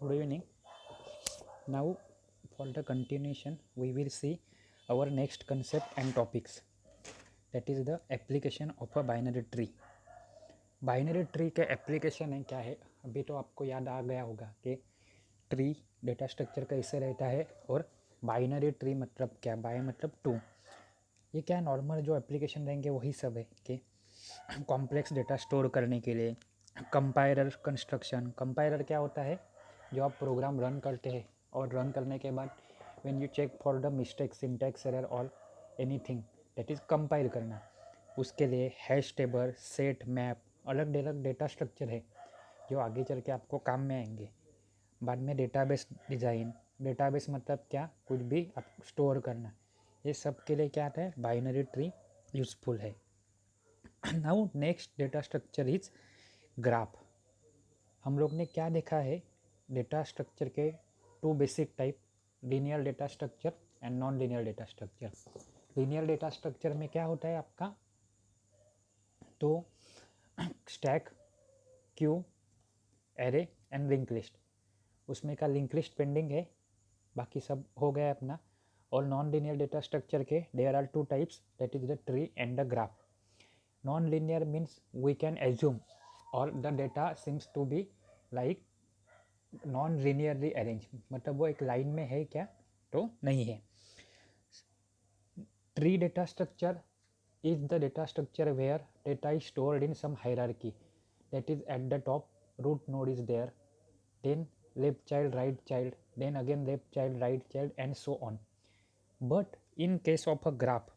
Good evening. Now, for the continuation, we will see our next concept and topics. That is the application of a binary tree. Binary tree के application है क्या है? अभी तो आपको याद आ गया होगा कि ट्री डेटा स्ट्रक्चर कैसे रहता है और बाइनरी ट्री मतलब क्या, बाय मतलब टू। ये क्या नॉर्मल जो एप्लीकेशन रहेंगे वही सब है कि कॉम्प्लेक्स डेटा स्टोर करने के लिए कंपाइलर कंस्ट्रक्शन। कंपाइलर क्या होता है? जो आप प्रोग्राम रन करते हैं और रन करने के बाद when you check for the mistake, syntax error और एनीथिंग, दैट इज़ कंपाइल करना। उसके लिए हैश टेबल, सेट, मैप, अलग अलग डेटा स्ट्रक्चर है जो आगे चल के आपको काम में आएंगे। बाद में डेटाबेस डिज़ाइन। डेटाबेस मतलब क्या? कुछ भी आप स्टोर करना। ये सब के लिए क्या आता है? बाइनरी ट्री यूज़फुल है। Now next data structure is graph. हम लोग ने क्या देखा है? डेटा स्ट्रक्चर के two basic type, linear data structure and non linear data structure. Linear data structure में क्या होता है आपका? तो stack, queue, array and link list. उसमें का लिंक लिस्ट पेंडिंग है, बाकी सब हो गया अपना। और नॉन लीनियर डेटा स्ट्रक्चर के there are two types, that is the tree and the graph. Non linear means we can assume और the data seems to be like non linearly arrange, मतलब वो एक लाइन में है क्या? तो नहीं है। Tree data structure is the data structure where data is stored in some hierarchy, that is at the top root node is there, then left child, right child, then again left child, right child, and so on. But in case of a graph,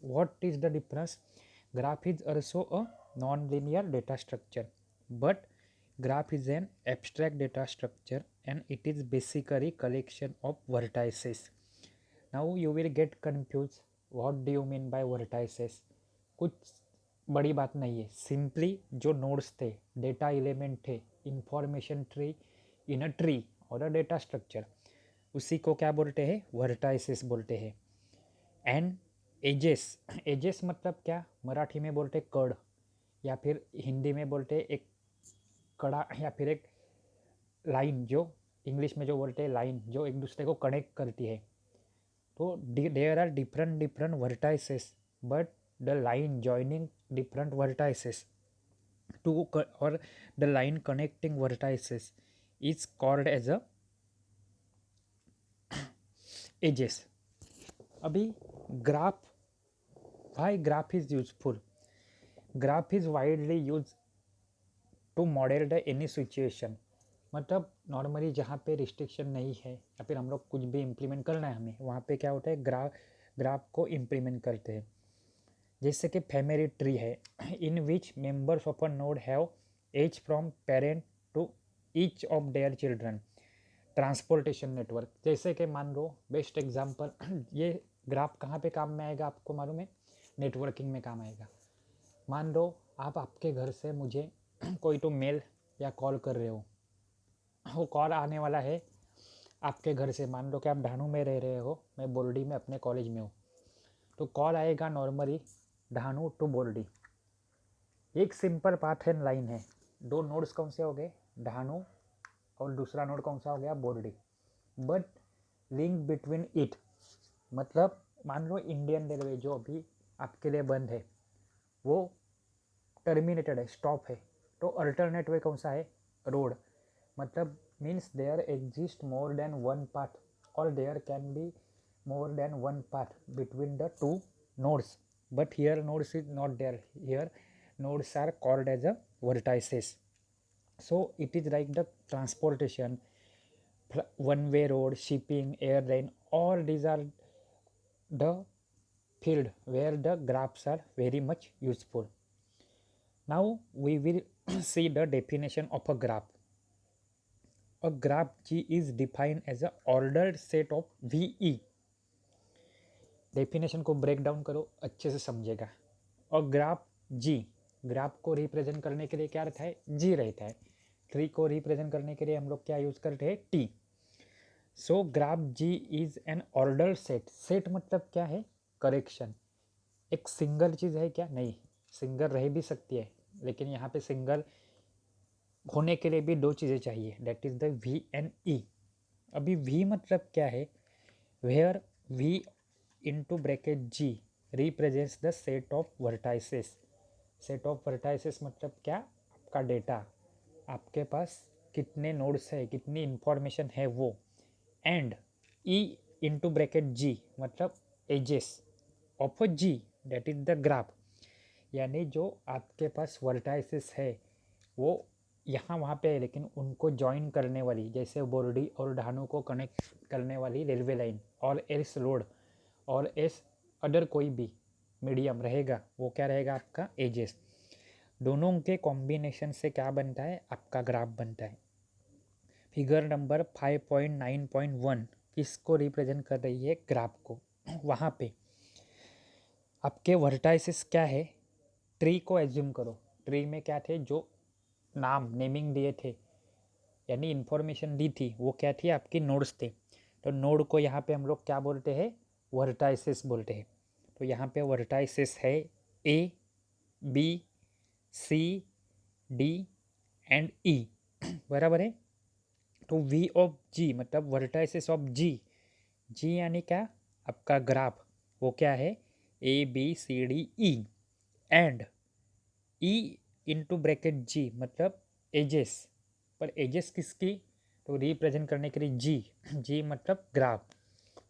what is the difference? Graph is also a non-linear data structure, but graph is an abstract data structure and it is basically collection of vertices. Now you will get confused, what do you mean by vertices? कुछ बड़ी बात नहीं है, simply जो nodes थे, data element थे, information tree in a tree और a data structure, उसी को क्या बोलते हैं? वर्टाइसेस बोलते हैं। एंड एजेस, एजेस मतलब क्या? मराठी में बोलते कड़, या फिर हिंदी में बोलते एक कड़ा, या फिर एक लाइन, जो इंग्लिश में जो बोलते हैं लाइन, जो एक दूसरे को कनेक्ट करती है। तो there are different different vertices, but the line joining different vertices to और the line connecting vertices is called as a edges. अभी graph, why graph is useful? Graph is widely used to model the any situation, मतलब normally जहाँ पे restriction नहीं है या फिर हम लोग कुछ भी इम्प्लीमेंट करना है हमें, वहाँ पे क्या होता है? ग्राफ को इम्प्लीमेंट करते हैं। जैसे कि फैमिली ट्री है, in which members of a node have edge from parent to each of their children. Transportation network, जैसे कि मान लो बेस्ट एग्जांपल, ये ग्राफ कहाँ पे काम में आएगा आपको मालूम है? नेटवर्किंग में काम आएगा। मान लो आप आपके घर से मुझे कोई तो मेल या कॉल कर रहे हो, वो कॉल आने वाला है आपके घर से। मान लो कि आप ढाणू में रह रहे हो, मैं बोलडी में अपने कॉलेज में हूँ, तो कॉल आएगा नॉर्मली ढाणू टू बोलडी। एक सिंपल पाथ एंड लाइन है। दो नोड्स कौन से हो गए? ढाणू, और दूसरा नोड कौन सा हो गया? बोलडी। बट लिंक बिटवीन इट, मतलब मान लो इंडियन रेलवे जो अभी आपके लिए बंद है, वो टर्मिनेटेड है, स्टॉप है, तो अल्टरनेट वे कौन सा है? रोड। मतलब means there exist more than one path, और there can be more than one path between the two nodes, but here nodes is not there. Here nodes are called as a vertices. So it is like the transportation, one way road, shipping, airline, all these are the field where the graphs are very much useful. Now we will see the definition of a graph. A graph G is defined as a ordered set of VE. Definition को break down करो, अच्छे से समझेगा। और graph जी, graph को represent करने के लिए क्या रहता है? जी रहता है। ट्री को रिप्रेजेंट करने के लिए हम लोग क्या यूज करते हैं? T. So graph ji is an order set. Set मतलब क्या है? करेक्शन। एक सिंगल चीज है क्या? नहीं, सिंगल रह भी सकती है, लेकिन यहाँ पे सिंगल होने के लिए भी दो चीज़ें चाहिए, that is the V and E. अभी वी मतलब क्या है, where V into bracket G represents the set of vertices. Set of vertices मतलब क्या, आपका डेटा, आपके पास कितने नोड्स है, कितनी इंफॉर्मेशन है वो। And E into bracket G मतलब edges of G, that is the graph. यानी जो आपके पास वर्टाइसिस है वो यहाँ वहाँ पे है, लेकिन उनको जॉइन करने वाली, जैसे बोरडी और ढानू को कनेक्ट करने वाली रेलवे लाइन और एस रोड और एस अदर कोई भी मीडियम रहेगा, वो क्या रहेगा, आपका एजेस। दोनों के कॉम्बिनेशन से क्या बनता है, आपका ग्राफ बनता है। फिगर नंबर 5.9.1 किसको रिप्रेजेंट कर रही है, ग्राफ को। वहाँ पे आपके वर्टाइसिस क्या है, ट्री को एज्यूम करो। ट्री में क्या थे, जो नाम नेमिंग दिए थे, यानी इन्फॉर्मेशन दी थी, वो क्या थी, आपकी नोड्स थे। तो नोड को यहाँ पे हम लोग क्या बोलते हैं, वर्टाइसिस बोलते हैं। तो यहाँ पे वर्टाइसिस है A, B, C, D and ई, बराबर है। तो वी ऑफ जी मतलब वर्टाइसिस ऑफ जी, जी यानी क्या, आपका ग्राफ, वो क्या है, A B C D E. And E into bracket G मतलब एजेस, पर एजेस किसकी, तो रिप्रेजेंट करने के लिए जी, जी मतलब ग्राफ।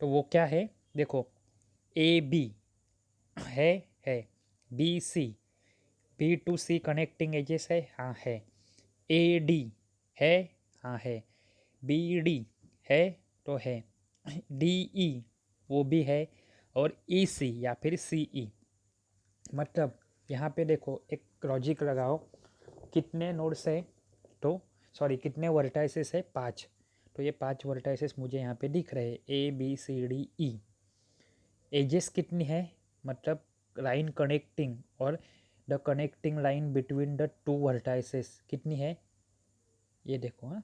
तो वो क्या है, देखो, ए बी है है B C, B to C connecting edges है, हाँ है। ए डी है, हाँ है। बी डी है तो है। डी ई वो भी है। और ई सी या फिर सी ई, मतलब यहाँ पे देखो एक लॉजिक लगाओ, कितने नोड्स है, तो सॉरी कितने वर्टाइसेस है, 5। तो ये 5 वर्टाइसेस मुझे यहाँ पे दिख रहे हैं, A B C D E. Edges कितनी है, मतलब लाइन कनेक्टिंग और the connecting line between the two vertices कितनी है, ये देखो। हाँ,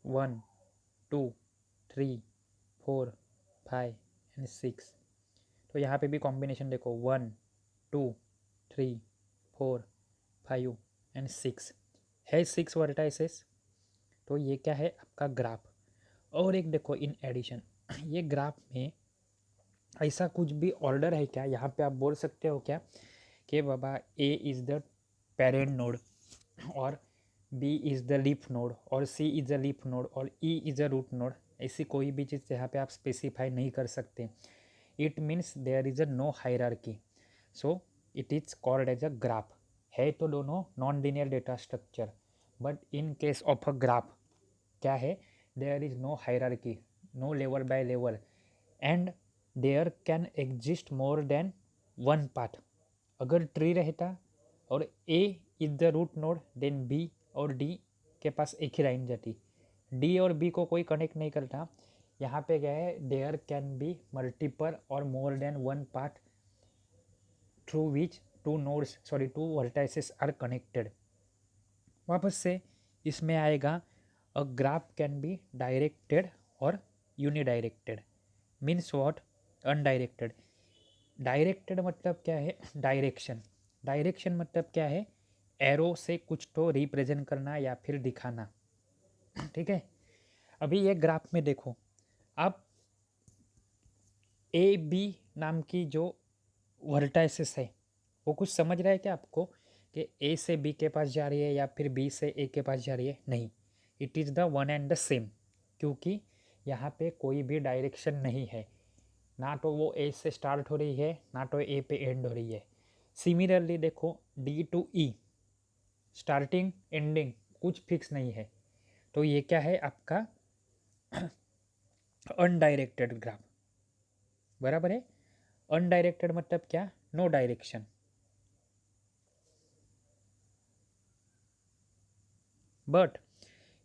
1 2 3 4 5 एंड 6। तो यहाँ पे भी कॉम्बिनेशन देखो, 1 2 3 4 5 एंड 6 है, 6 वर्टाइसेस। तो ये क्या है, आपका ग्राफ। और एक देखो इन एडिशन, ये ग्राफ में ऐसा कुछ भी ऑर्डर है क्या, यहाँ पे आप बोल सकते हो क्या कि बाबा A is the parent node और B is the leaf node और C is the leaf node और E is the root node. ऐसी कोई भी चीज़ यहाँ पे आप स्पेसिफाई नहीं कर सकते। It means there is a no hierarchy, so it is called as a graph. है तो दोनों non linear data structure, but in case of a graph क्या है, there is no hierarchy, no level by level, and there can exist more than one path. अगर tree रहता और A is the root node, then B और D के पास एक ही लाइन जाती, डी और बी को कोई कनेक्ट नहीं करता। यहाँ पे क्या है, देयर कैन बी मल्टीपल और more than one path through which two nodes sorry two vertices are connected. वापस से इसमें आएगा, a graph can be directed और unidirected. Means what, undirected. Directed मतलब क्या है, डायरेक्शन। डायरेक्शन मतलब क्या है, एरो से कुछ तो रिप्रेजेंट करना या फिर दिखाना, ठीक है। अभी ये ग्राफ में देखो, अब ए बी नाम की जो वर्टाइसिस है, वो कुछ समझ रहा है क्या आपको, कि ए से बी के पास जा रही है या फिर बी से ए के पास जा रही है, नहीं, it is the one and the same. क्योंकि यहाँ पे कोई भी डायरेक्शन नहीं है, ना तो वो ए से स्टार्ट हो रही है ना तो ए पे एंड हो रही है। सिमिलरली देखो, D to E starting ending कुछ फिक्स नहीं है। तो ये क्या है, आपका अनडायरेक्टेड ग्राफ, बराबर है। अनडायरेक्टेड मतलब क्या, no direction. But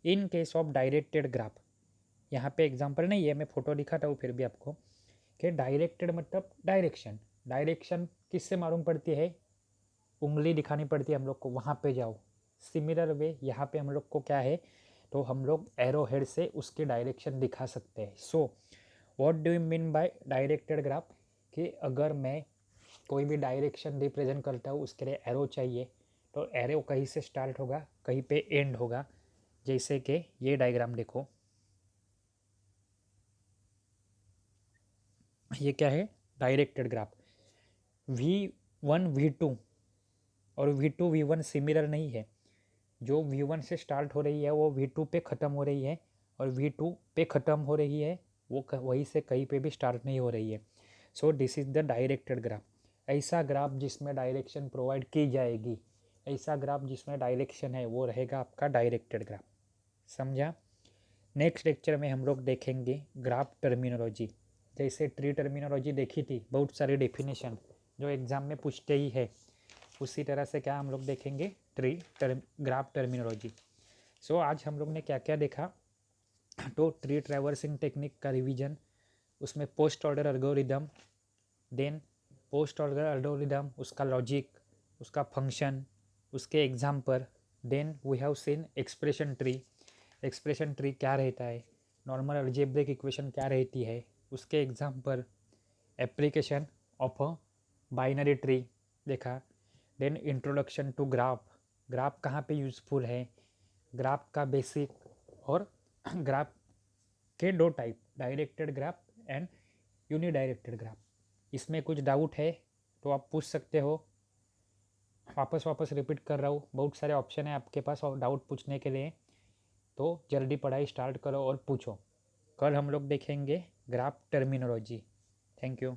in case of directed graph, यहाँ पे एग्जांपल नहीं है, मैं फोटो दिखाता हूँ फिर भी आपको, कि डायरेक्टेड मतलब डायरेक्शन। डायरेक्शन किससे मालूम पड़ती है, उंगली दिखानी पड़ती है हम लोग को, वहाँ पे जाओ। सिमिलर वे यहाँ पे हम लोग को क्या है, तो हम लोग एरो हेड से उसकी डायरेक्शन दिखा सकते हैं। So what do you mean by directed graph, कि अगर मैं कोई भी डायरेक्शन रिप्रेजेंट करता हूँ उसके लिए एरो चाहिए, तो एरो कहीं से स्टार्ट होगा कहीं पे एंड होगा। जैसे कि ये डायग्राम देखो, ये क्या है, डायरेक्टेड ग्राफ। V1 V2 और V2 V1 सिमिलर नहीं है। जो V1 से स्टार्ट हो रही है वो V2 पे ख़त्म हो रही है, और V2 पे ख़त्म हो रही है वो वहीं से कहीं पे भी स्टार्ट नहीं हो रही है। So this is the directed graph. ऐसा ग्राफ जिसमें डायरेक्शन प्रोवाइड की जाएगी, ऐसा ग्राफ जिसमें डायरेक्शन है वो रहेगा आपका डायरेक्टेड ग्राफ। समझा? नेक्स्ट लेक्चर में हम लोग देखेंगे ग्राफ टर्मिनोलॉजी। जैसे ट्री टर्मिनोलॉजी देखी थी, बहुत सारी डेफिनेशन जो एग्ज़ाम में पूछते ही है, उसी तरह से क्या हम लोग देखेंगे ग्राफ टर्मिनोलॉजी। सो आज हम लोग ने क्या क्या देखा, तो ट्री ट्रैवर्सिंग टेक्निक का रिवीजन, उसमें post order algorithm, then post order algorithm, उसका लॉजिक, उसका फंक्शन, उसके example, then we have seen expression tree. Expression tree क्या रहता है, नॉर्मल अलजेब्रिक इक्वेशन क्या रहती है, उसके example, application of a binary tree देखा। Then introduction to graph, graph कहाँ पे यूज़फुल है, ग्राफ का बेसिक, और ग्राफ के दो type, directed graph and unidirected graph. इसमें कुछ डाउट है तो आप पूछ सकते हो। वापस रिपीट कर रहा हूँ, बहुत सारे ऑप्शन है आपके पास और डाउट पूछने के लिए, तो जल्दी पढ़ाई स्टार्ट करो और पूछो। कल हम लोग देखेंगे ग्राफ टर्मिनोलॉजी। Thank you.